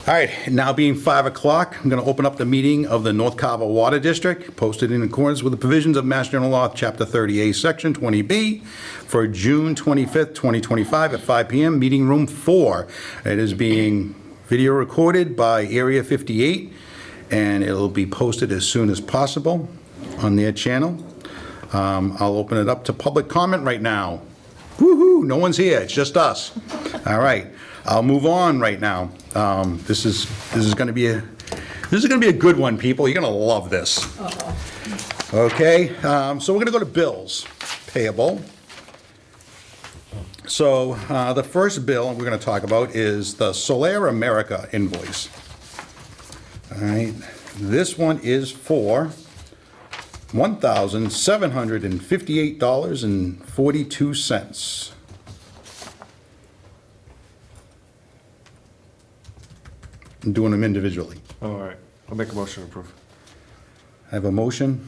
All right, now being 5 o'clock, I'm going to open up the meeting of the North Carver Water District, posted in accordance with the provisions of Mass General Law, Chapter 30A, Section 20B, for June 25th, 2025 at 5 p.m., Meeting Room 4. It is being video recorded by Area 58, and it'll be posted as soon as possible on their channel. I'll open it up to public comment right now. Woo-hoo, no one's here, it's just us. All right, I'll move on right now. This is going to be a good one, people. You're going to love this. Okay, so we're going to go to bills payable. So the first bill we're going to talk about is the Solar America invoice. All right, this one is for $1,758.42. I'm doing them individually. All right, I'll make a motion to approve. I have a motion.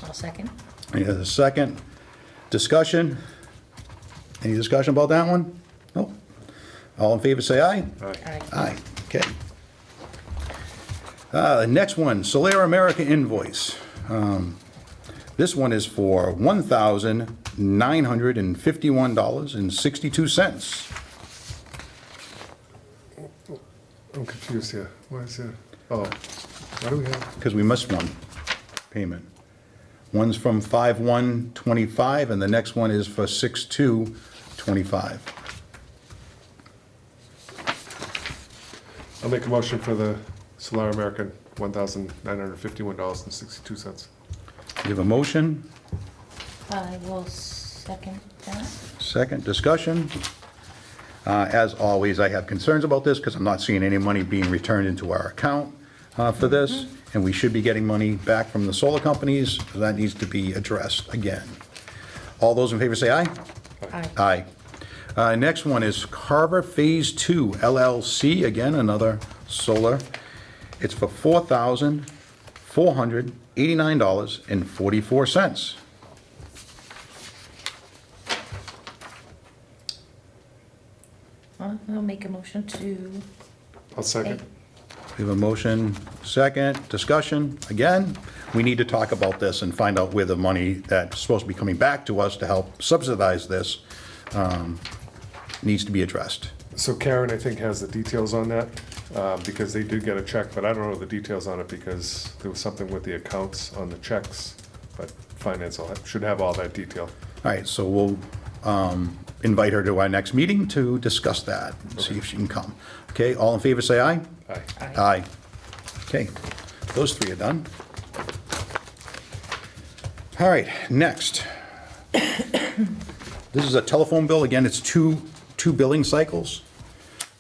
I'll second. Any other second? Discussion? Any discussion about that one? No? All in favor, say aye. Aye. Aye, okay. Next one, Solar America invoice. This one is for $1,951.62. I'm confused here. Why is there? Oh, why do we have? Because we missed one payment. One's from 5/1/25, and the next one is for 6/2/25. I'll make a motion for the Solar American, $1,951.62. You have a motion? I will second that. Second, discussion. As always, I have concerns about this because I'm not seeing any money being returned into our account for this, and we should be getting money back from the solar companies. So that needs to be addressed again. All those in favor say aye. Aye. Aye. Next one is Carver Phase 2 LLC, again, another solar. It's for $4,489.44. I'll make a motion to I'll second. pay. We have a motion, second, discussion. Again, we need to talk about this and find out where the money that's supposed to be coming back to us to help subsidize this needs to be addressed. So Karen, I think, has the details on that, because they did get a check, but I don't know the details on it because there was something with the accounts on the checks, but finance should have all that detail. All right, so we'll invite her to our next meeting to discuss that, and see if she can come. Okay, all in favor, say aye. Aye. Aye. Okay, those three are done. All right, next. This is a telephone bill. Again, it's two billing cycles.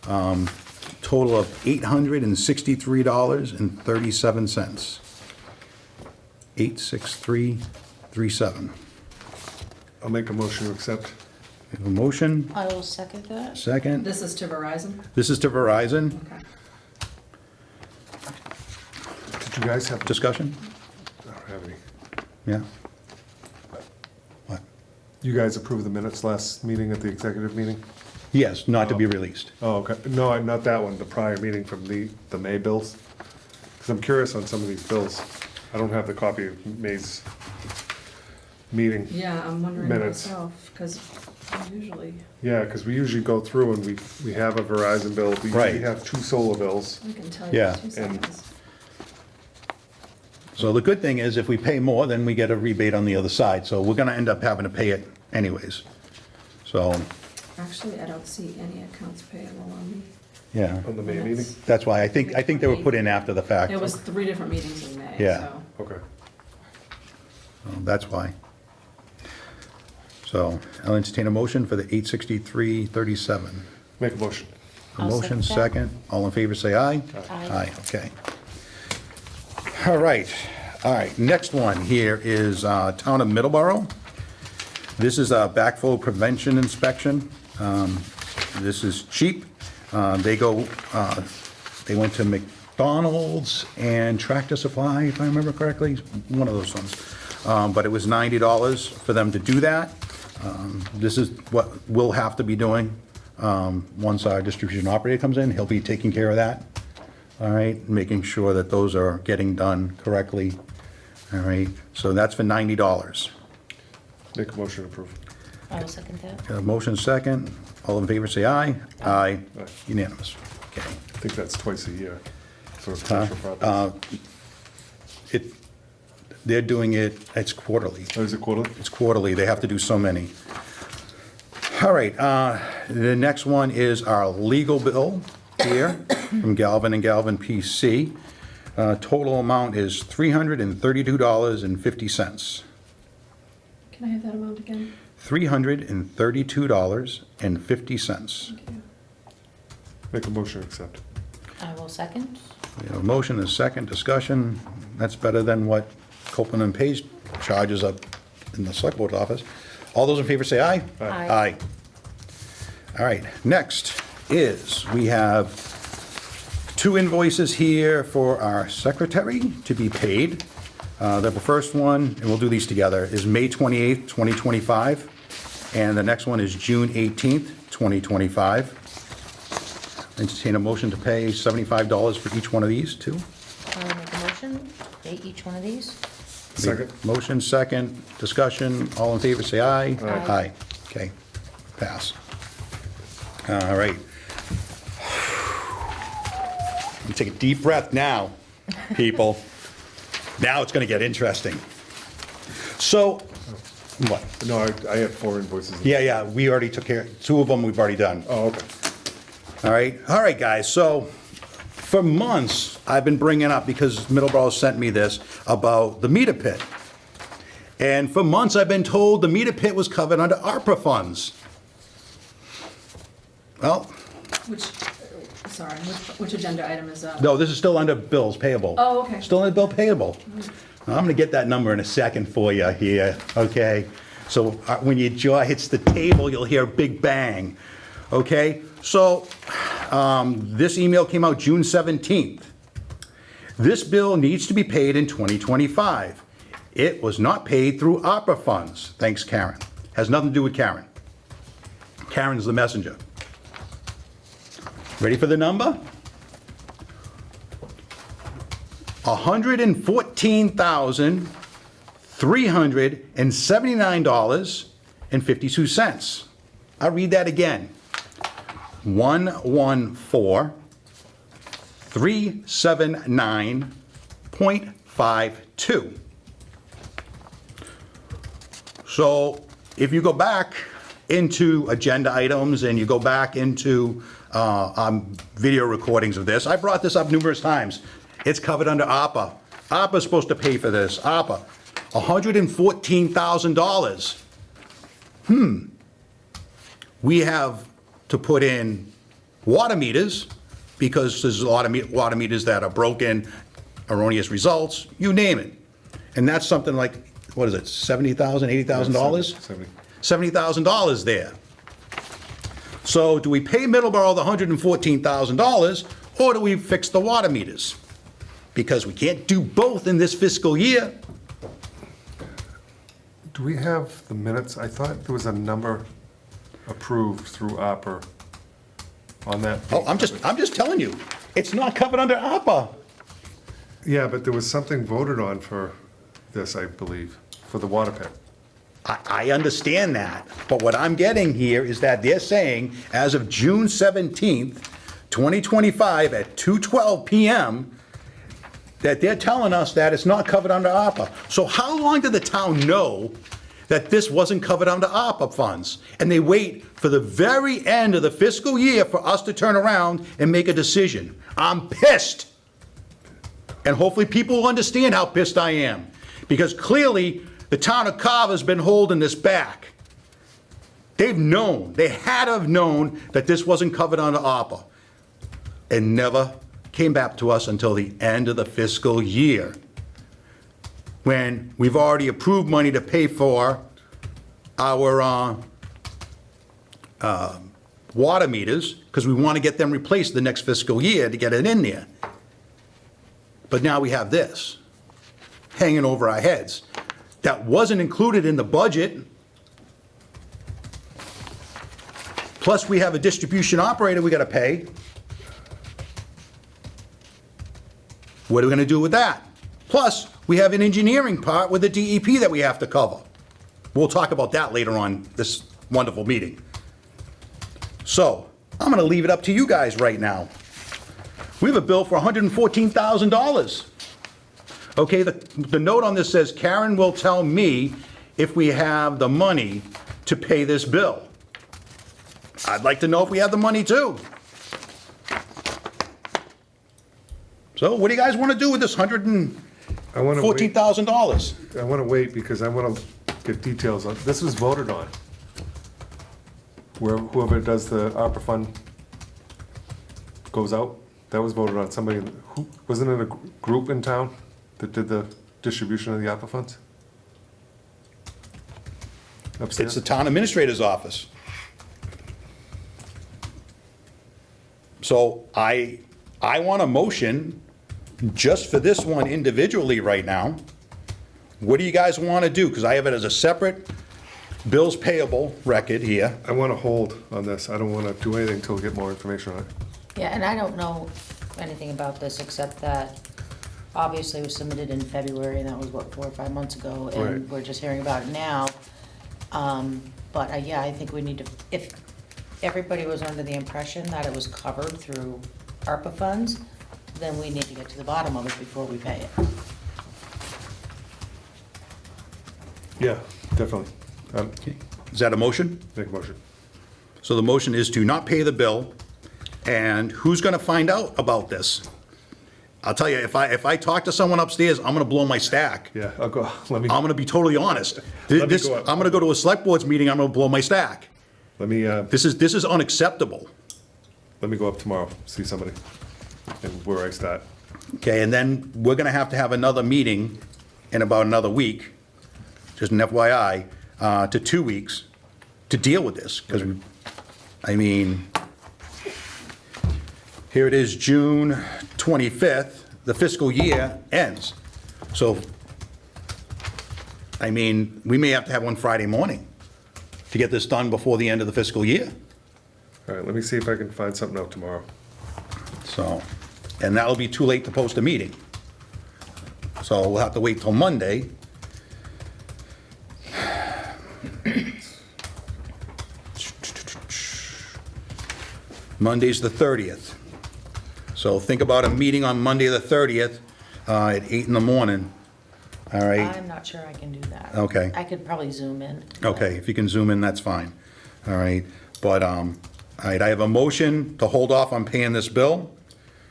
Total of $863.37. 86337. I'll make a motion to accept. We have a motion, I will second that. second. This is to Verizon? This is to Verizon. Okay. Did you guys have? Discussion? I don't have any. Yeah? What? You guys approved the minutes last meeting at the executive meeting? Yes, not to be released. Oh, okay. No, not that one, the prior meeting from the May bills. Because I'm curious on some of these bills. I don't have the copy of May's meeting. Yeah, I'm wondering Minutes. myself, because usually, Yeah, because we usually go through and we have a Verizon bill. We Right. usually have two solar bills. I can tell you Yeah. in 2 seconds. So the good thing is if we pay more, then we get a rebate on the other side. So we're gonna end up having to pay it anyways. So, Actually, I don't see any accounts payable on yeah, On the May meeting? that's why I think they were put in after the fact. me. It was 3 different meetings in May, Yeah. so. Okay. That's why. So I'll entertain a motion for the 86337. Make a motion. A I'll motion, second that. second. All in favor, say aye. Aye. Okay. All right. Next one here is Town of Middleborough. This is a backflow prevention inspection. This is cheap. They went to McDonald's and Tractor Supply, if I remember correctly, one of those ones. But it was $90 for them to do that. This is what we'll have to be doing once our distribution operator comes in. He'll be taking care of that. all right, making sure that those are getting done correctly, all right? So that's for $90. Make a motion to approve. I will second that. Got a motion second. All in favor, say aye. Aye. Aye. Unanimous. Okay. I think that's twice a year for Uh, special projects. They're doing it, it's quarterly. Oh, is it quarterly? It's quarterly, they have to do so many. All right, the next one is our legal bill here from Galvin and Galvin PC. Total amount is $332.50. Can I have that amount again? $332.50. Thank you. Make a motion to accept. I will second. We have a motion and a second discussion. That's better than what Copeland and Page charges up in the select board office. All those in favor say aye. Aye. Aye. All right, next is, we have 2 invoices here for our secretary to be paid. The first one, and we'll do these together, is May 28th, 2025, and the next one is June 18th, 2025. Entertain a motion to pay $75 for each one of these, too. I will make a motion, pay each one of these. Second. Motion, second, discussion, all in favor, say aye. Aye. Okay, pass. All right. You take a deep breath now, people. Now it's gonna get interesting. So, what? No, I have 4 invoices. Yeah, we already took care, 2 of them we've already done. Oh, okay. All right, guys, so for months, I've been bringing up, because Middleborough sent me this, about the meter pit. And for months, I've been told the meter pit was covered under ARPA funds. Well, Which agenda item is that? no, this is still under bills payable. Oh, okay. Still under bill payable. I'm gonna get that number in a second for you here, okay? So when your jaw hits the table, you'll hear a big bang, okay? So, this email came out June 17th. This bill needs to be paid in 2025. It was not paid through ARPA funds. Thanks, Karen. Has nothing to do with Karen. Karen's the messenger. Ready for the number? $114,379.52. I'll read that again. 114,379.52. So if you go back into agenda items and you go back into video recordings of this, I brought this up numerous times. It's covered under ARPA. ARPA's supposed to pay for this. ARPA, $114,000. We have to put in water meters, because there's a lot of water meters that are broken, erroneous results, you name it. And that's something like, what is it, $70,000, $80,000? 70. $70,000 there. So do we pay Middleborough the $114,000, or do we fix the water meters? Because we can't do both in this fiscal year. Do we have the minutes? I thought there was a number approved through ARPA on that. Oh, I'm just telling you, it's not covered under ARPA. Yeah, but there was something voted on for this, I believe, for the water pit. I understand that, but what I'm getting here is that they're saying, as of June 17th, 2025, at 2:12 PM, that they're telling us that it's not covered under ARPA. So how long did the town know that this wasn't covered under ARPA funds? And they wait for the very end of the fiscal year for us to turn around and make a decision. I'm pissed. And hopefully people will understand how pissed I am, because clearly the town of Carver's been holding this back. They've known, they had to have known that this wasn't covered under ARPA, and never came back to us until the end of the fiscal year, when we've already approved money to pay for our water meters, because we want to get them replaced the next fiscal year to get it in there. But now we have this hanging over our heads. That wasn't included in the budget. Plus, we have a distribution operator we gotta pay. What are we gonna do with that? Plus, we have an engineering part with the DEP that we have to cover. We'll talk about that later on this wonderful meeting. So, I'm gonna leave it up to you guys right now. We have a bill for $114,000. Okay, the note on this says Karen will tell me if we have the money to pay this bill. I'd like to know if we have the money too. So what do you guys want to do with this I wanna wait. $114,000? I want to wait because I want to get details on, this was voted on. Where whoever does the ARPA fund goes out, that was voted on. Somebody, who, wasn't it a group in town that did the distribution of the ARPA funds? It's Upstairs? the town administrator's office. So I want a motion just for this one individually right now. What do you guys want to do? Because I have it as a separate bills payable record here. I want to hold on this. I don't want to do anything until we get more information on it. Yeah, and I don't know anything about this except that obviously it was submitted in February, and that was what, 4 or 5 months ago, Right. and we're just hearing about it now. But yeah, I think we need to, if everybody was under the impression that it was covered through ARPA funds, then we need to get to the bottom of it before we pay it. Yeah, definitely. Is that a motion? Make a motion. So the motion is to not pay the bill, and who's going to find out about this? I'll tell you, if I talk to someone upstairs, I'm going to blow my stack. Yeah, I'll go, let me, I'm going to be totally honest. Let me This, go I'm up. going to go to a select board's meeting, I'm going to blow my stack. let me This is unacceptable. go up tomorrow, see somebody, and where I start. Okay, and then we're going to have another meeting in about another week, just an FYI, to 2 weeks, to deal with this. Because, I mean, here it is, June 25th, the fiscal year ends. So, I mean, we may have to have one Friday morning to get this done before the end of the fiscal year. All right, let me see if I can find something out tomorrow. So, and that'll be too late to post a meeting. So we'll have to wait till Monday. Monday's the 30th. So think about a meeting on Monday the 30th at 8 in the morning. All right? I'm not sure I can do that. Okay. I could probably zoom in. Okay, if you can zoom in, that's fine. All right, but, all right, I have a motion to hold off on paying this bill.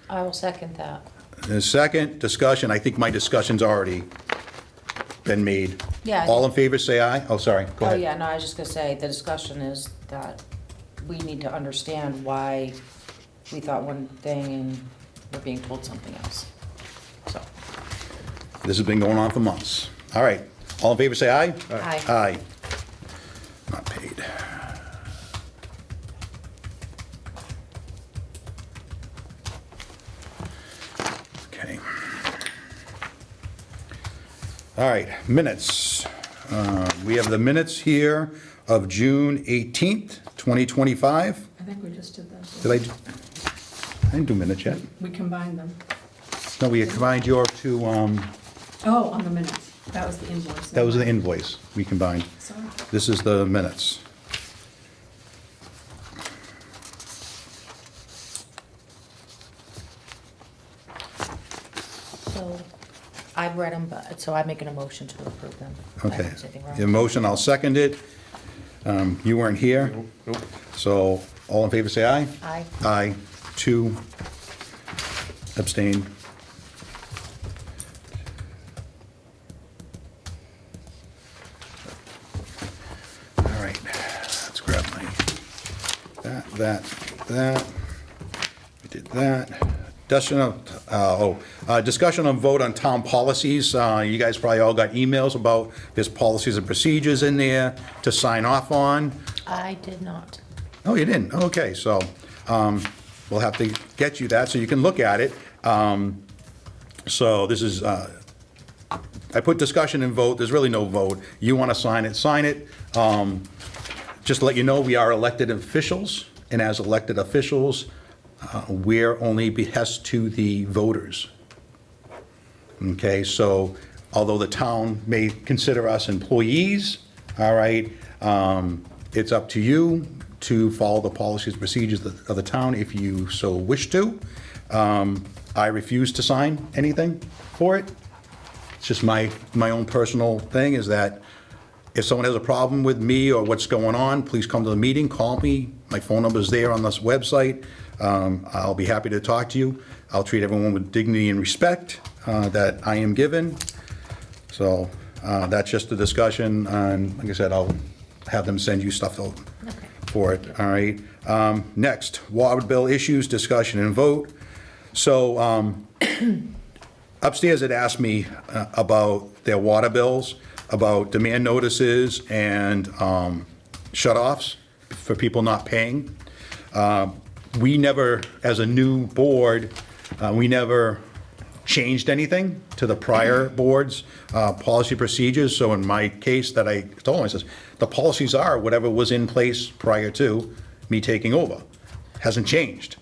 I will second that. A second, discussion, I think my discussion's already been made. Yeah, I All think- in favor, say aye. Oh, sorry, go Oh, ahead. yeah, no, I was just gonna say, the discussion is that we need to understand why we thought one thing and we're being told something else. So, This has been going on for months. All right, all in favor, say aye. Aye. Aye. Not paid. Okay. All right, minutes. We have the minutes here of June 18th, 2025. I think we just did those. Did I didn't do minutes yet. We combined them. No, we combined your two, Oh, on the minutes. That was the invoice. that was the invoice we combined. Sorry. This is the minutes. so I've read them, but, so I'm making a motion to approve them. I Okay. didn't say anything wrong. The motion, I'll second it. You weren't here, Nope, nope. so all in favor, say aye. Aye. Aye. 2 abstain. All right, let's grab my, that. We did that. Discussion on vote on town policies. You guys probably all got emails about there's policies and procedures in there to sign off on. I did not. Oh, you didn't? Okay, so we'll have to get you that so you can look at it. So this is, I put discussion and vote, there's really no vote. You want to sign it, sign it. Just to let you know, we are elected officials, and as elected officials, we're only behest to the voters. Okay, so although the town may consider us employees, all right, it's up to you to follow the policies and procedures of the town if you so wish to. I refuse to sign anything for it. It's just my own personal thing is that if someone has a problem with me or what's going on, please come to the meeting, call me. My phone number is there on this website. I'll be happy to talk to you. I'll treat everyone with dignity and respect that I am given. So that's just a discussion, and like I said, I'll have them send you stuff for it, all right? Next, water bill issues, discussion and vote. So upstairs it asked me about their water bills, about demand notices and shut-offs for people not paying. We never, as a new board, we never changed anything to the prior board's policy procedures. So in my case that I told him, I says, the policies are whatever was in place prior to me taking over. Hasn't changed.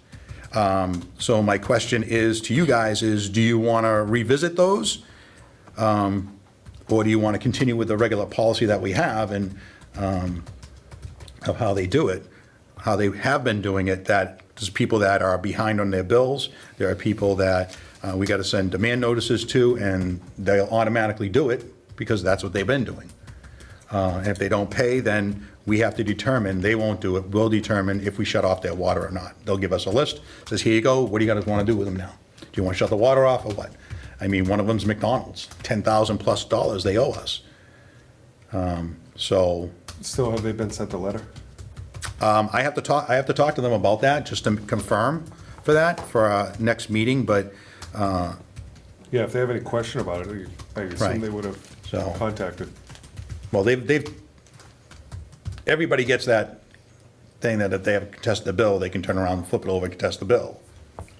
So my question is to you guys is, do you want to revisit those? Or do you want to continue with the regular policy that we have and of how they do it, how they have been doing it, that there's people that are behind on their bills, there are people that we got to send demand notices to, and they'll automatically do it because that's what they've been doing. And if they don't pay, then we have to determine, they won't do it, we'll determine if we shut off their water or not. They'll give us a list, says, here you go, what do you guys want to do with them now? Do you want to shut the water off or what? I mean, one of them's McDonald's, $10,000+ they owe us. So Still, have they been sent a letter? I have to talk to them about that, just to confirm for that, for our next meeting, but Yeah, if they have any question about it, I Right. assume they would have So- contacted. well, everybody gets that thing that if they have to contest the bill, they can turn around and flip it over and contest the bill.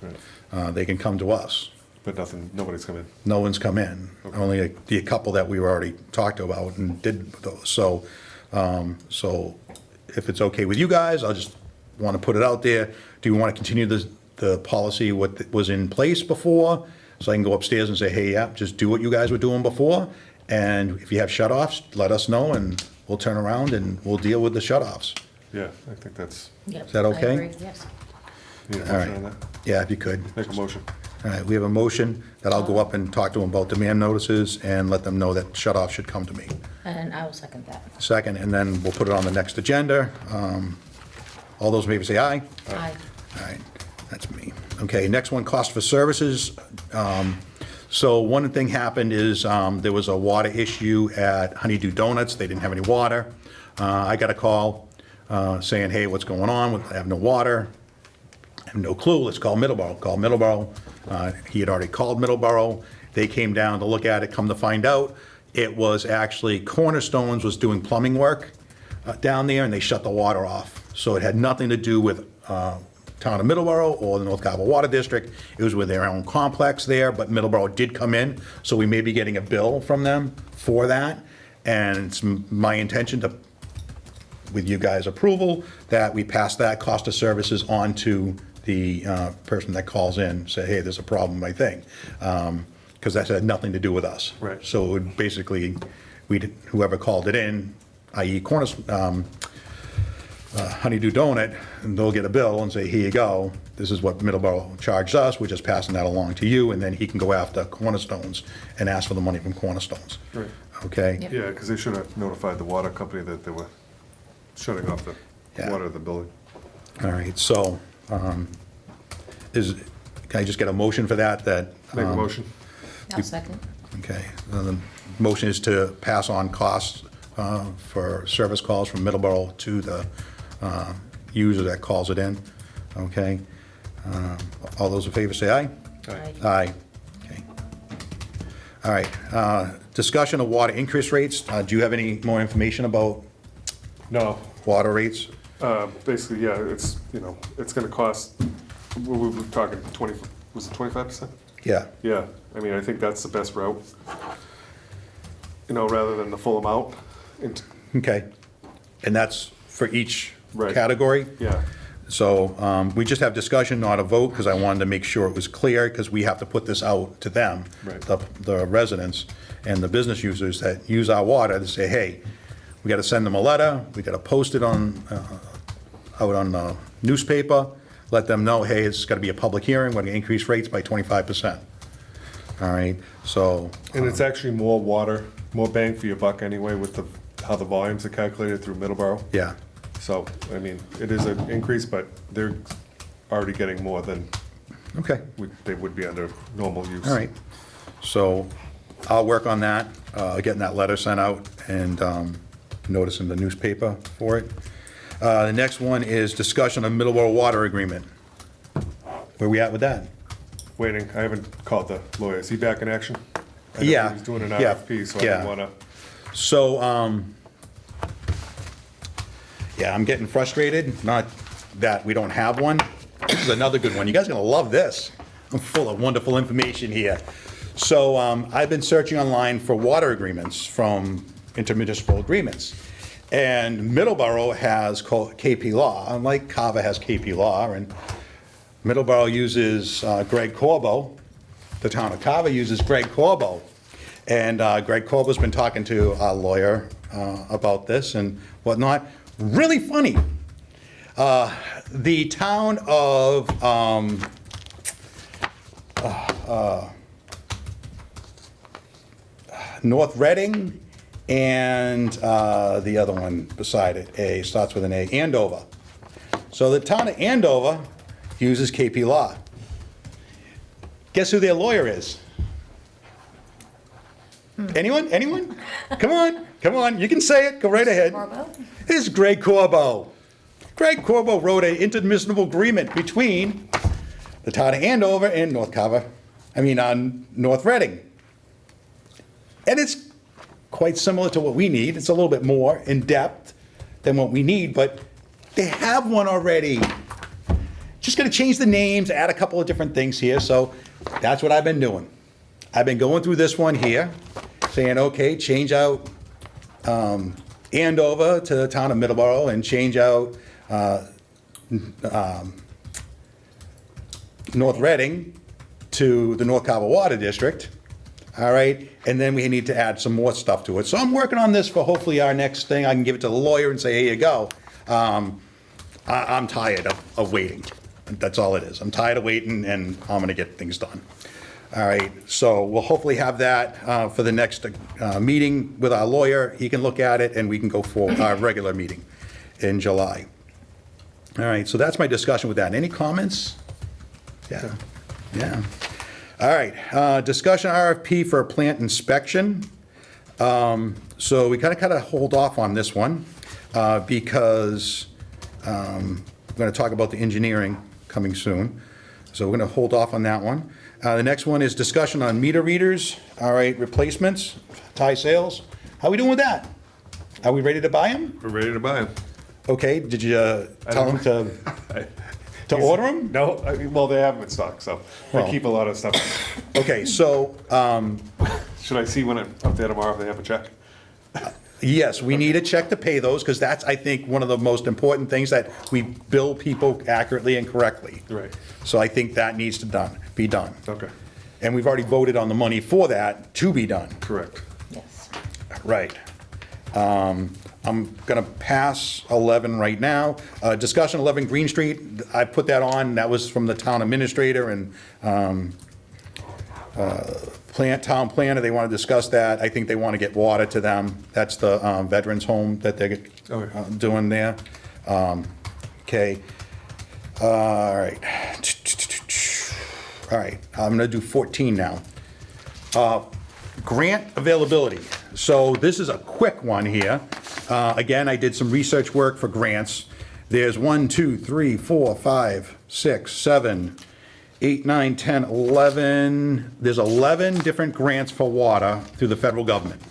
Right. They can come to us. But nobody's come in. No one's come in, only the couple that we already talked about and did those. So, so if it's okay with you guys, I'll just want to put it out there. Do you want to continue the policy what was in place before? So I can go upstairs and say, hey, yeah, just do what you guys were doing before. And if you have shut-offs, let us know and we'll turn around and we'll deal with the shut-offs. Yeah, I think that's, Yep, Is that okay? I agree, yes. need a All motion on right. that? Yeah, if you could. Make a motion. All right, we have a motion that I'll go up and talk to them about demand notices and let them know that shut-off should come to me. And I will second that. Second, and then we'll put it on the next agenda. All those in favor say aye. Aye. All right, that's me. Okay, next one, cost for services. So one thing happened is there was a water issue at Honeydew Donuts. They didn't have any water. I got a call saying, hey, what's going on? I have no water. I have no clue. Let's call Middleborough. Call Middleborough. He had already called Middleborough. They came down to look at it, come to find out, it was actually Cornerstones was doing plumbing work down there, and they shut the water off. So it had nothing to do with Town of Middleborough or the North Carver Water District. It was with their own complex there, but Middleborough did come in, so we may be getting a bill from them for that. And it's my intention to, with you guys' approval, that we pass that cost of services on to the person that calls in, say, hey, there's a problem, I think. Because that had nothing to do with us. Right. So it would basically, whoever called it in, i.e. Honeydew Donut, and they'll get a bill and say, here you go, this is what Middleborough charged us, we're just passing that along to you, and then he can go after Cornerstones and ask for the money from Cornerstones. Right. Okay? Yep. Yeah, because they should have notified the water company that they were shutting off the Yeah. water of the building. All right, so, can I just get a motion for that, Make a motion. I'll second. okay, the motion is to pass on costs for service calls from Middleborough to the user that calls it in, okay? All those in favor say aye? Aye. Aye. Okay. All right, discussion of water increase rates. Do you have any more information about No, water rates? basically, yeah, it's, it's gonna cost, we were talking 20, was it 25%? Yeah, Yeah, I mean, I think that's the best route, rather than the full amount. And, okay. And that's for each Right. category? yeah, So we just have discussion, not a vote, because I wanted to make sure it was clear, because we have to put this out to them, Right. the residents and the business users that use our water, to say, hey, we got to send them a letter, we got to post it on, out on the newspaper, let them know, hey, it's got to be a public hearing, we're going to increase rates by 25%. All right, so, And it's actually more water, more bang for your buck anyway with how the volumes are calculated through Middleborough. yeah, So, I mean, it is an increase, but they're already getting more than okay. they would be under normal use. All right, so I'll work on that, getting that letter sent out and notice in the newspaper for it. The next one is discussion of Middleborough water agreement. Where we at with that? Waiting, I haven't called the lawyer. Is he back in action? I know Yeah, He was doing an yeah, RFP, so I yeah. didn't wanna, So, yeah, I'm getting frustrated, not that we don't have one. This is another good one. You guys are gonna love this. I'm full of wonderful information here. So, I've been searching online for water agreements from intermunicipal agreements. And Middleborough has KP Law, unlike Carver has KP Law, and Middleborough uses Greg Corbo. The town of Carver uses Greg Corbo. And Greg Corbo's been talking to our lawyer about this and whatnot. Really funny. The town of North Reading and the other one beside it, starts with an A, Andover. So the town of Andover uses KP Law. Guess who their lawyer is? Anyone? Anyone? Come on, you can say it, go right ahead. Corbo? It's Greg Corbo. Greg Corbo wrote an intermunicipal agreement between the town of Andover and North Reading. And it's quite similar to what we need. It's a little bit more in-depth than what we need, but they have one already. Just gonna change the names, add a couple of different things here, so that's what I've been doing. I've been going through this one here, saying, okay, change out Andover to the town of Middleborough and change out North Reading to the North Carver Water District. All right, and then we need to add some more stuff to it. So I'm working on this for hopefully our next thing. I can give it to the lawyer and say, here you go. I'm tired of waiting. That's all it is. I'm tired of waiting, and I'm gonna get things done. All right, so we'll hopefully have that for the next meeting with our lawyer. He can look at it, and we can go for our regular meeting in July. All right, so that's my discussion with that. Any comments? Yeah, yeah. All right, discussion RFP for a plant inspection. So we kind of hold off on this one because we're going to talk about the engineering coming soon. So we're going to hold off on that one. The next one is discussion on meter readers. All right, replacements, tie sales. How are we doing with that? Are we ready to buy them? we're ready to buy him. Okay, did you tell them to order them? No, well, they have them in stock, so Well. I keep a lot of stuff. Okay, so Should I see when I'm up there tomorrow if they have a check? yes, we need a check to pay those, because that's, I think, one of the most important things, that we bill people accurately and correctly. Right. So I think that needs to be done. Okay, And we've already voted on the money for that to be done. correct. Yes. Right. I'm gonna pass 11 right now. Discussion 11 Green Street, I put that on, that was from the town administrator and town planner, they want to discuss that. I think they want to get water to them. That's the veterans home that they're Okay. doing there. Okay. All right. All right, I'm gonna do 14 now. Grant availability. So this is a quick one here. Again, I did some research work for grants. There's 1, 2, 3, 4, 5, 6, 7, 8, 9, 10, 11. There's 11 different grants for water through the federal government.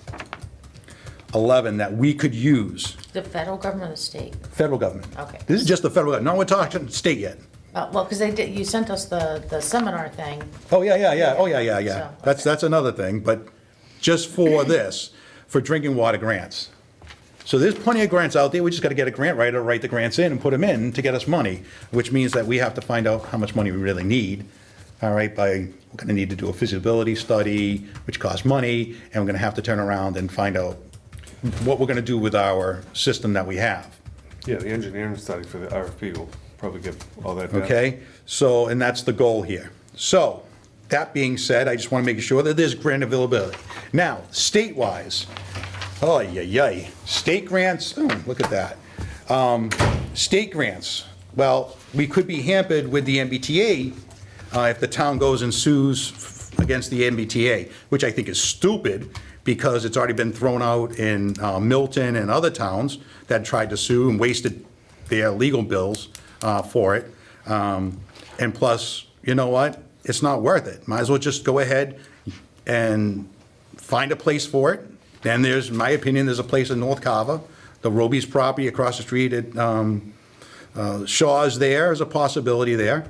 11 that we could use. The federal government or the state? Federal government. Okay. This is just the federal government. No, we're talking state yet. Well, because you sent us the seminar thing. Oh, yeah. Oh, yeah. So, That's another thing, but just for this, for drinking water grants. So there's plenty of grants out there, we just gotta get a grant writer, write the grants in and put them in to get us money, which means that we have to find out how much money we really need. All right, we're gonna need to do a feasibility study, which costs money, and we're gonna have to turn around and find out what we're gonna do with our system that we have. Yeah, the engineering study for the RFP will probably get all that done. Okay, so, and that's the goal here. So, that being said, I just want to make sure that there's grant availability. Now, state-wise, oh, yeah, state grants, oh, look at that. State grants, well, we could be hampered with the MBTA if the town goes and sues against the MBTA, which I think is stupid, because it's already been thrown out in Milton and other towns that tried to sue and wasted their legal bills for it. And plus, you know what? It's not worth it. Might as well just go ahead and find a place for it. Then there's, in my opinion, there's a place in North Carver, the Roby's property across the street at Shaw's there is a possibility there.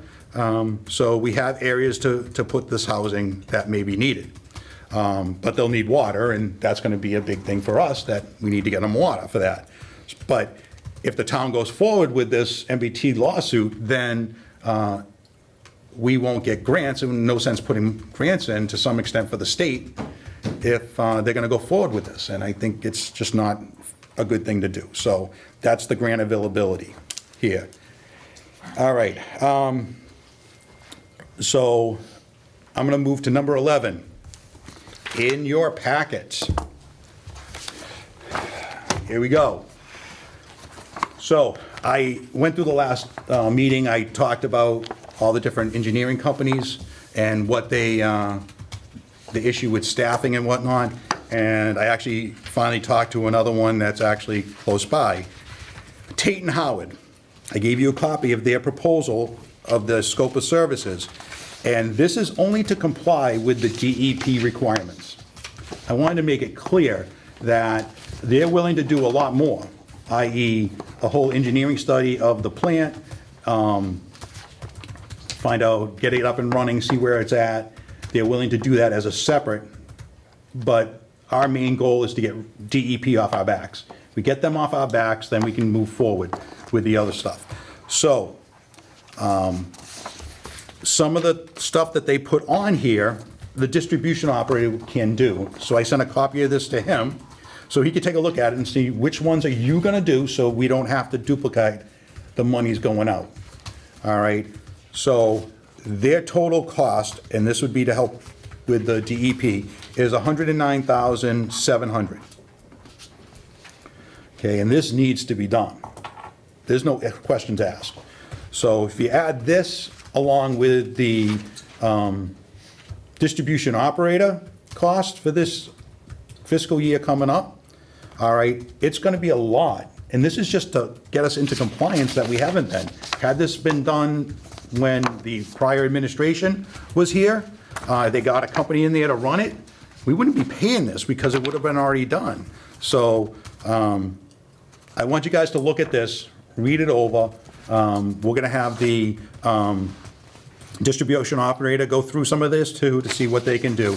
So we have areas to put this housing that may be needed. But they'll need water, and that's gonna be a big thing for us, that we need to get them water for that. But if the town goes forward with this MBT lawsuit, then we won't get grants, and no sense putting grants in to some extent for the state if they're gonna go forward with this. And I think it's just not a good thing to do. So that's the grant availability here. All right, so I'm gonna move to number 11. In your packets. Here we go. So I went through the last meeting, I talked about all the different engineering companies and what they, the issue with staffing and whatnot, and I actually finally talked to another one that's actually close by. Tate and Howard. I gave you a copy of their proposal of the scope of services, and this is only to comply with the DEP requirements. I wanted to make it clear that they're willing to do a lot more, i.e. a whole engineering study of the plant, find out, get it up and running, see where it's at. They're willing to do that as a separate, but our main goal is to get DEP off our backs. We get them off our backs, then we can move forward with the other stuff. So, some of the stuff that they put on here, the distribution operator can do. So I sent a copy of this to him, so he could take a look at it and see which ones are you gonna do, so we don't have to duplicate the monies going out. All right, so their total cost, and this would be to help with the DEP, is $109,700. Okay, and this needs to be done. There's no questions asked. So if you add this along with the distribution operator cost for this fiscal year coming up, all right, it's gonna be a lot. And this is just to get us into compliance that we haven't been. Had this been done when the prior administration was here, they got a company in there to run it, we wouldn't be paying this because it would have been already done. So I want you guys to look at this, read it over. We're gonna have the distribution operator go through some of this too, to see what they can do.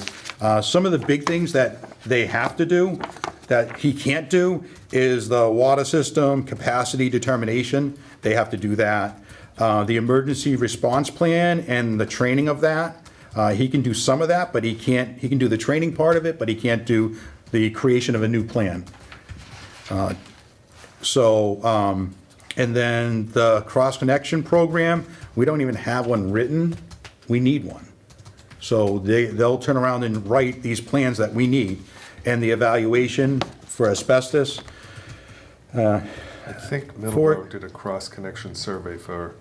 Some of the big things that they have to do, that he can't do, is the water system capacity determination. They have to do that. The emergency response plan and the training of that, he can do some of that, but he can do the training part of it, but he can't do the creation of a new plan. And then the cross-connection program, we don't even have one written, we need one. So they'll turn around and write these plans that we need. And the evaluation for asbestos, I think For- Middleborough did a cross-connection survey for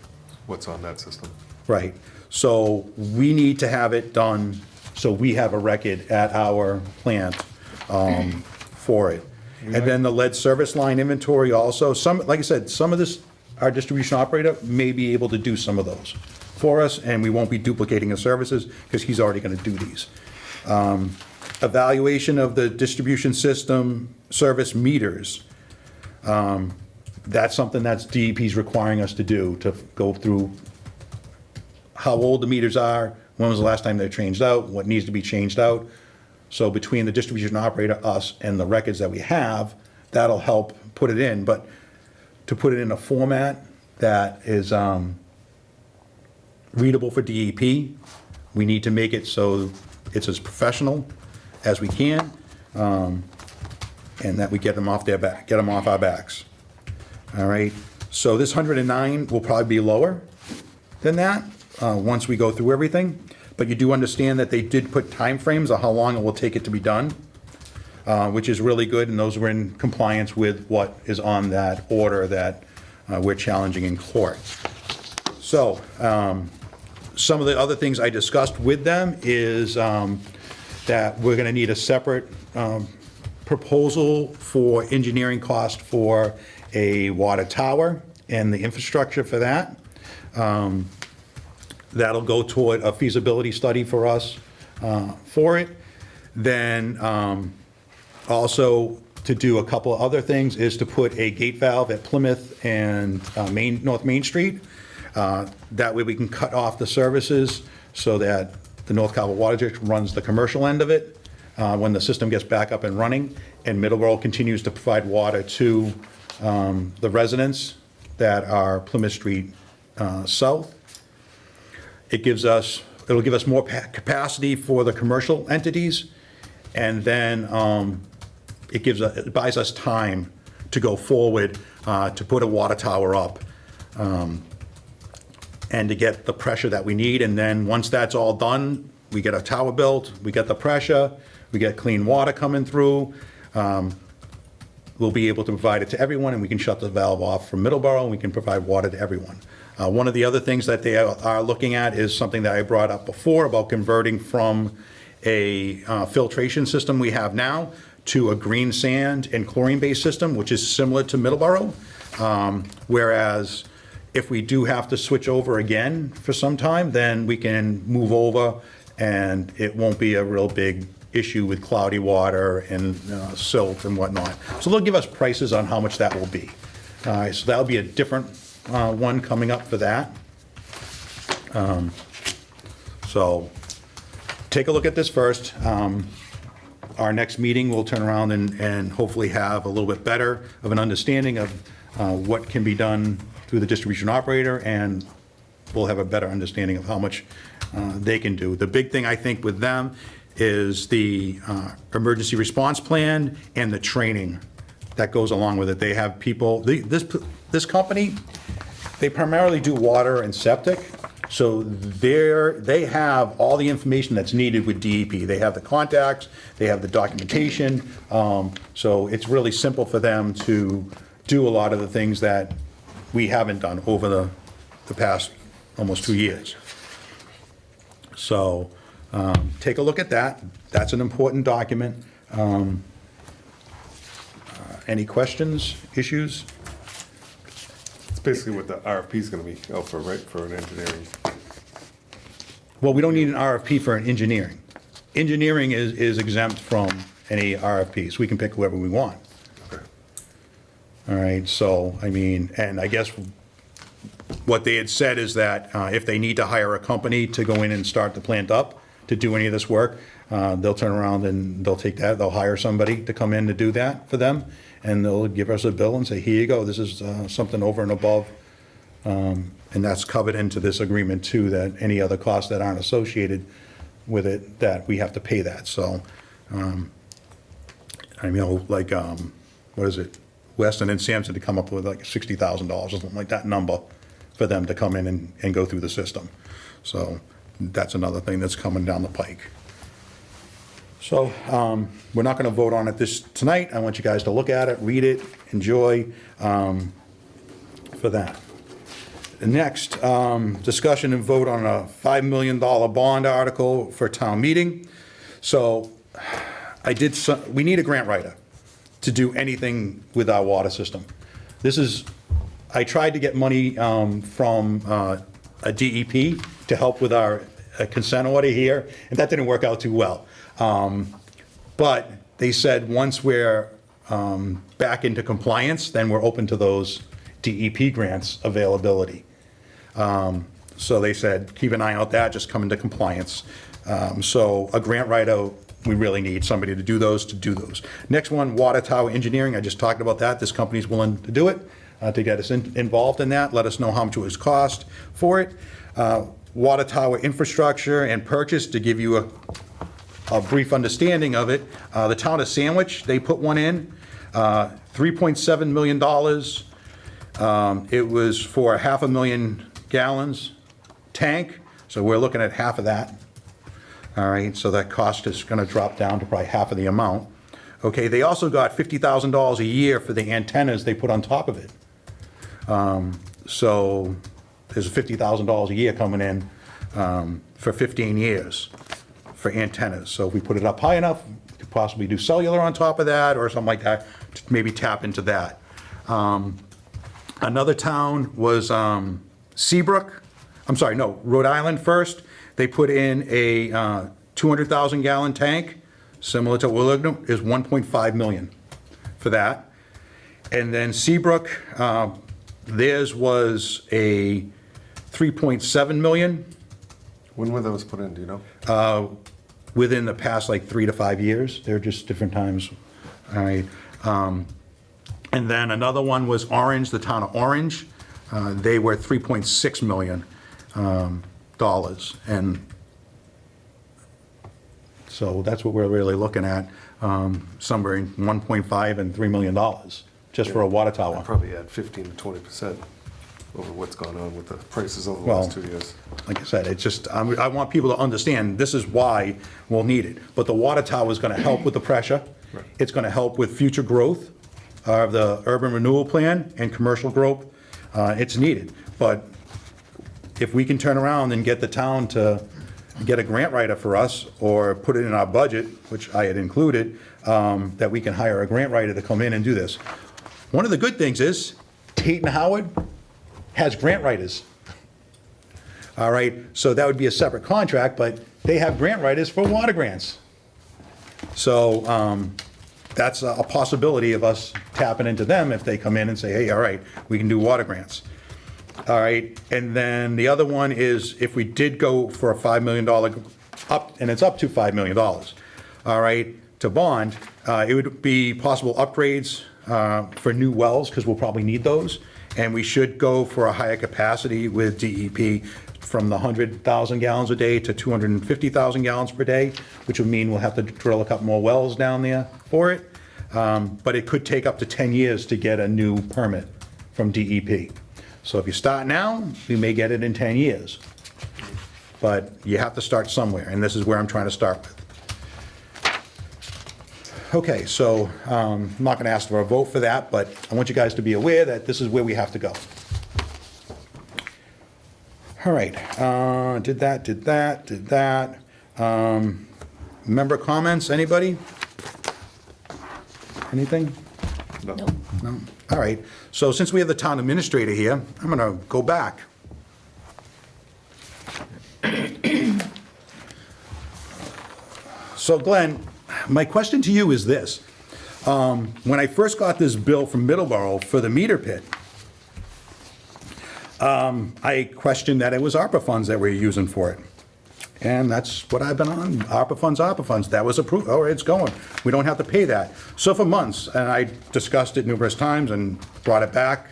what's on that system. right. So we need to have it done, so we have a record at our plant for it. And then the lead service line inventory also, some, like I said, some of this, our distribution operator may be able to do some of those for us, and we won't be duplicating the services, because he's already gonna do these. Evaluation of the distribution system service meters. That's something that's DEP's requiring us to do, to go through how old the meters are, when was the last time they're changed out, what needs to be changed out. So between the distribution operator, us, and the records that we have, that'll help put it in, but to put it in a format that is readable for DEP, we need to make it so it's as professional as we can, and that we get them off our backs. All right, so this 109 will probably be lower than that, once we go through everything, but you do understand that they did put timeframes on how long it will take it to be done, which is really good, and those were in compliance with what is on that order that we're challenging in court. So, some of the other things I discussed with them is that we're gonna need a separate proposal for engineering cost for a water tower and the infrastructure for that. That'll go toward a feasibility study for us for it. Then also to do a couple of other things is to put a gate valve at Plymouth and North Main Street. That way we can cut off the services so that the North Carver Water District runs the commercial end of it when the system gets back up and running, and Middleborough continues to provide water to the residents that are Plymouth Street South. It'll give us more capacity for the commercial entities, and then it buys us time to go forward to put a water tower up and to get the pressure that we need. And then once that's all done, we get a tower built, we get the pressure, we get clean water coming through. We'll be able to provide it to everyone, and we can shut the valve off from Middleborough, and we can provide water to everyone. One of the other things that they are looking at is something that I brought up before about converting from a filtration system we have now to a green sand and chlorine-based system, which is similar to Middleborough. Whereas if we do have to switch over again for some time, then we can move over and it won't be a real big issue with cloudy water and silt and whatnot. So they'll give us prices on how much that will be. So that'll be a different one coming up for that. So take a look at this first. Our next meeting, we'll turn around and hopefully have a little bit better of an understanding of what can be done through the distribution operator, and we'll have a better understanding of how much they can do. The big thing I think with them is the emergency response plan and the training that goes along with it. They have people, this company, they primarily do water and septic, so they have all the information that's needed with DEP. They have the contacts, they have the documentation, so it's really simple for them to do a lot of the things that we haven't done over the past almost 2 years. So take a look at that. That's an important document. Any questions, issues? It's basically what the RFP is gonna be out for, right, for an engineering. Well, we don't need an RFP for an engineering. Engineering is exempt from any RFPs. We can pick whoever we want. Okay. All right, so, I mean, and I guess what they had said is that if they need to hire a company to go in and start the plant up to do any of this work, they'll turn around and they'll take that, they'll hire somebody to come in to do that for them, and they'll give us a bill and say, here you go, this is something over and above. And that's covered into this agreement too, that any other costs that aren't associated with it, that we have to pay that, so. I know, like, what is it? Weston and Sampson to come up with like $60,000 or something like that number for them to come in and go through the system. So that's another thing that's coming down the pike. So we're not gonna vote on it tonight. I want you guys to look at it, read it, enjoy for that. The next, discussion and vote on a $5 million bond article for town meeting. So we need a grant writer to do anything with our water system. I tried to get money from a DEP to help with our consent order here, and that didn't work out too well. But they said once we're back into compliance, then we're open to those DEP grants availability. So they said, keep an eye out that, just come into compliance. So a grant writer we really need somebody to do those. Next one, water tower engineering, I just talked about that. This company's willing to do it, to get us involved in that, let us know how much it was cost for it. Water tower infrastructure and purchase, to give you a brief understanding of it. The town of Sandwich, they put one in, $3.7 million. It was for a 500,000 gallons tank, so we're looking at half of that. All right, so that cost is gonna drop down to probably half of the amount. Okay, they also got $50,000 a year for the antennas they put on top of it. So there's $50,000 a year coming in for 15 years for antennas. So if we put it up high enough, we could possibly do cellular on top of that or something like that, to maybe tap into that. Another town was Seabrook. I'm sorry, no, Rhode Island first. They put in a 200,000 gallon tank, similar to Willignum, is 1.5 million for that. And then Seabrook, theirs was a 3.7 million When were those put in, do you know? within the past like 3 to 5 years. They're just different times. All right. And then another one was Orange, the town of Orange. They were $3.6 million. And so that's what we're really looking at, somewhere in 1.5 and $3 million, just for a water I'd tower. probably add 15 to 20% over what's gone on with the prices over the last 2 years. Like I said, it's just, I want people to understand, this is why we'll need it. But the water tower is gonna help with the pressure. Right. It's gonna help with future growth of the urban renewal plan and commercial growth. It's needed. But if we can turn around and get the town to get a grant writer for us, or put it in our budget, which I had included, that we can hire a grant writer to come in and do this. One of the good things is, Tate and Howard has grant writers. All right, so that would be a separate contract, but they have grant writers for water grants. So that's a possibility of us tapping into them if they come in and say, hey, all right, we can do water grants. All right, and then the other one is, if we did go for a $5 million up, and it's up to $5 million, all right, to bond, it would be possible upgrades for new wells, because we'll probably need those. And we should go for a higher capacity with DEP from the 100,000 gallons a day to 250,000 gallons per day, which would mean we'll have to drill a couple more wells down there for it. But it could take up to 10 years to get a new permit from DEP. So if you start now, you may get it in 10 years. But you have to start somewhere, and this is where I'm trying to start with. Okay, so I'm not going to ask for a vote for that, but I want you guys to be aware that this is where we have to go. All right, did that. Member comments, anybody? Anything? No. No? All right, so since we have the town administrator here, I'm going to go back. So Glenn, my question to you is this. When I first got this bill from Middleborough for the meter pit, I questioned that it was ARPA funds that we're using for it. And that's what I've been on, ARPA funds, that was approved, oh, it's going. We don't have to pay that. So for months, and I discussed it numerous times and brought it back,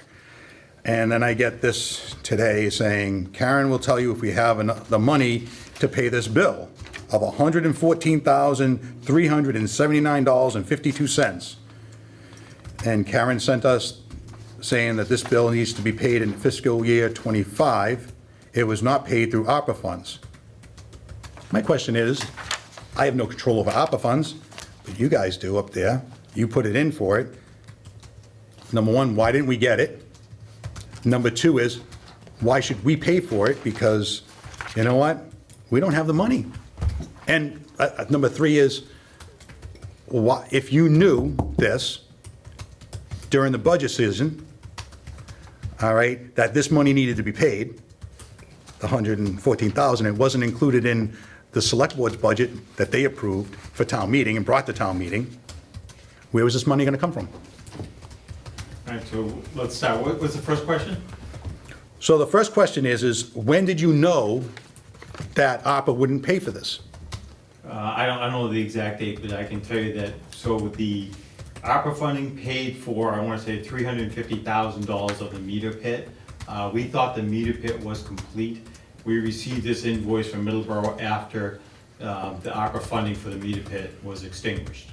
and then I get this today saying, Karen will tell you if we have the money to pay this bill of $114,379.52. And Karen sent us saying that this bill needs to be paid in fiscal year '25. It was not paid through ARPA funds. My question is, I have no control over ARPA funds, but you guys do up there. You put it in for it. Number one, why didn't we get it? Number two is, why should we pay for it? Because, you know what? We don't have the money. And number three is, why, if you knew this during the budget season, all right, that this money needed to be paid, the $114,000, it wasn't included in the select board's budget that they approved for town meeting and brought to town meeting, where was this money gonna come from? All right, so let's start. What was the first question? So the first question is when did you know that ARPA wouldn't pay for this? I don't know the exact date, but I can tell you that, so the ARPA funding paid for, I wanna say $350,000 of the meter pit. We thought the meter pit was complete. We received this invoice from Middleborough after the ARPA funding for the meter pit was extinguished.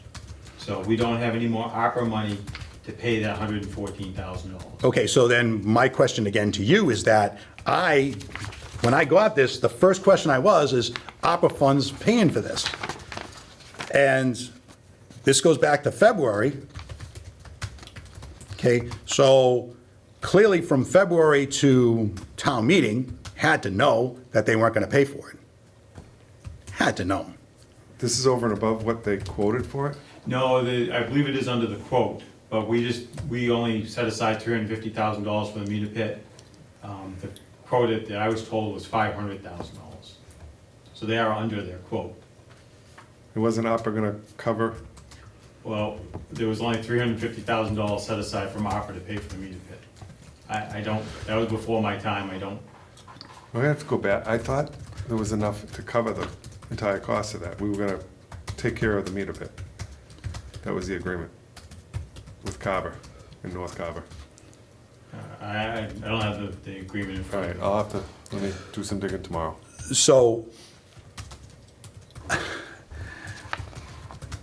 So we don't have any more ARPA money to pay that $114,000. Okay, so then my question again to you is that when I got this, the first question is ARPA funds paying for this? And this goes back to February. Okay, so clearly from February to town meeting, had to know that they weren't gonna pay for it. Had to know. This is over and above what they quoted for it? No, I believe it is under the quote, but we only set aside $350,000 for the meter pit. The quote that I was told was $500,000. So they are under their quote. It wasn't ARPA gonna cover? Well, there was only $350,000 set aside from ARPA to pay for the meter pit. I don't, that was before my time, I don't, We're gonna have to go back. I thought there was enough to cover the entire cost of that. We were gonna take care of the meter pit. That was the agreement with Carver, in North Carver. I don't have the agreement in All front right, of me. I'll have to, let me do some digging tomorrow. So,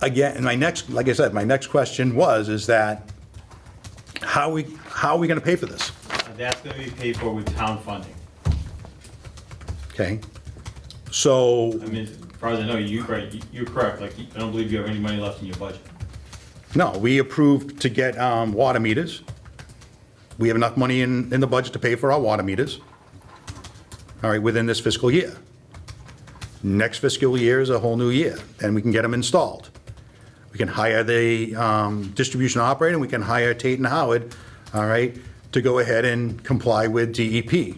again, like I said, my next question is that, how are we gonna pay for this? That's gonna be paid for with town funding. Okay? So, I mean, as far as I know, you're correct, like, I don't believe you have any money left in your budget. no, we approved to get water meters. We have enough money in the budget to pay for our water meters, all right, within this fiscal year. Next fiscal year is a whole new year, and we can get them installed. We can hire the distribution operator, and we can hire Tate and Howard, all right, to go ahead and comply with DEP.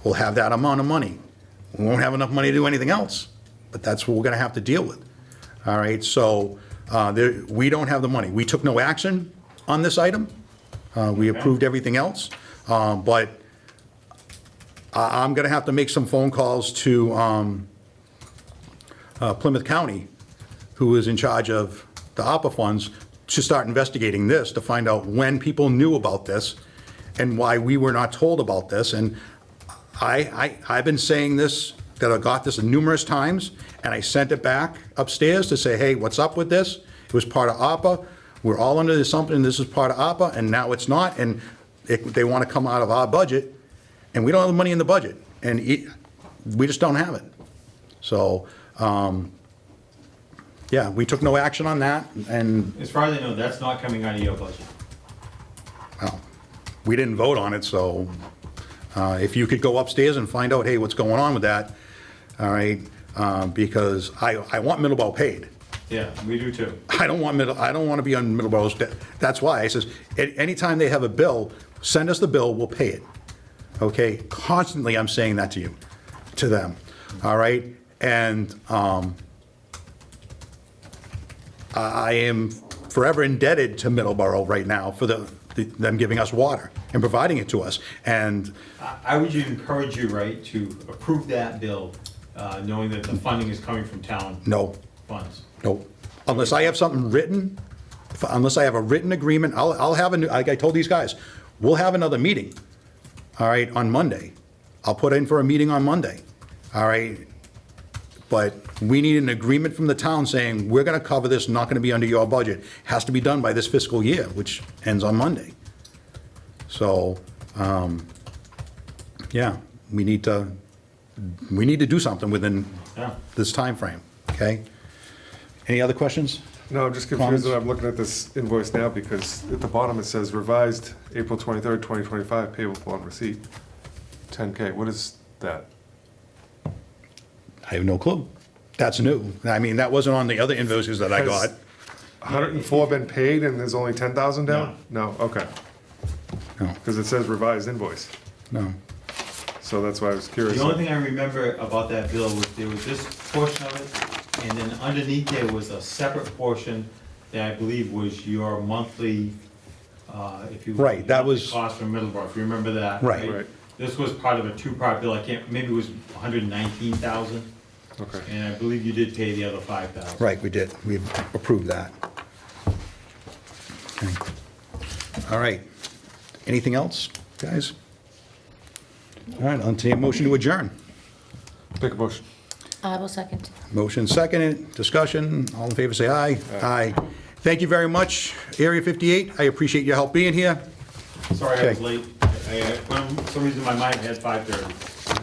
We'll have that amount of money. We won't have enough money to do anything else, but that's what we're gonna have to deal with. All right, so we don't have the money. We took no action on this item. We approved everything else, but I'm gonna have to make some phone calls to Plymouth County, who is in charge of the ARPA funds, to start investigating this, to find out when people knew about this and why we were not told about this. And I've been saying this, that I got this numerous times, and I sent it back upstairs to say, hey, what's up with this? It was part of ARPA. We're all under the assumption this is part of ARPA, and now it's not, and they want to come out of our budget, and we don't have the money in the budget, and we just don't have it. So, yeah, we took no action on that, and, As far as I know, that's not coming out of your budget. well, we didn't vote on it, so if you could go upstairs and find out, hey, what's going on with that, all right, because I want Middleborough paid. Yeah, we do too. I don't want to be on Middleborough's debt. That's why I says, anytime they have a bill, send us the bill, we'll pay it. Okay? Constantly, I'm saying that to them. All right? And I am forever indebted to Middleborough right now for them giving us water and providing it to us. And I would encourage you, right, to approve that bill, knowing that the funding is coming from town no, funds. no, unless I have something written, unless I have a written agreement, I'll have like I told these guys, we'll have another meeting, all right, on Monday. I'll put in for a meeting on Monday, all right? But we need an agreement from the town saying, we're gonna cover this, not gonna be under your budget. Has to be done by this fiscal year, which ends on Monday. So, yeah, we need to do something within Yeah. this time frame. Okay? Any other questions? No, I'm just Comments? confused when I'm looking at this invoice now, because at the bottom it says revised April 23rd, 2025, payable upon receipt, 10K. What is that? I have no clue. That's new. I mean, that wasn't on the other invoices that I got. Has 104 been paid and there's only 10,000 down? No, okay. No, Because it says revised invoice. no. So that's why I was curious. The only thing I remember about that bill was there was this portion of it, and then underneath there was a separate portion that I believe was your monthly, if you. Right, that was- Cost from Middleborough, if you remember that. Right. Right. This was part of a two-part bill, maybe it was 119,000. Okay. And I believe you did pay the other 5,000. Right, we did. We approved that. Okay. All right. Anything else, guys? All right, on to a motion to adjourn. Make a motion. I will second. Motion seconded, discussion, all in favor say aye. Aye. Thank you very much, Area 58, I appreciate your help being here. Sorry I was Okay. late. For some reason, my mind had 5:30.